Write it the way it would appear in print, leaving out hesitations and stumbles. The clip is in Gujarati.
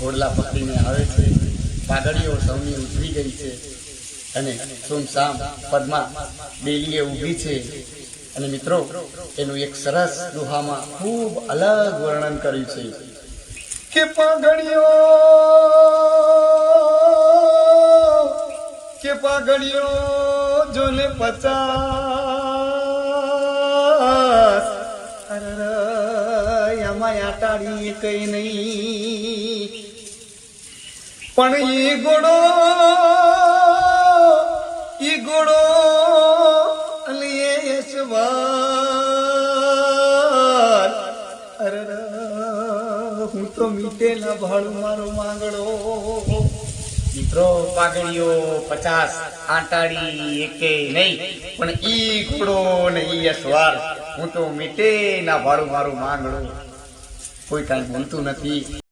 ઘોડલા પકડીને આવે છે, પાઘડીઓ સૌની ઉતરી ગઈ છે અને સુમસામ પદ્મા ડેલીએ ઊભી છે. અને મિત્રો એનું એક સરસ દુહામાં ખૂબ અલગ વર્ણન કર્યું છે કે પાઘડીઓ જોને 50 એમાં આટાડી કઈ નહીં, પણ ઈ ઘોડો અલીએ યશવાર. અરે હું તો મીઠેલા ભાડું મારો માંગડો. મિત્રો પાઘડીઓ 50 આંટાડી એકે નહીં, પણ ઈ ઘોડો ને ઈ યશવાર, હું તો મીઠેલા ભાડું મારું માંગડો. કોઈ કાંઈ બોલતું નથી.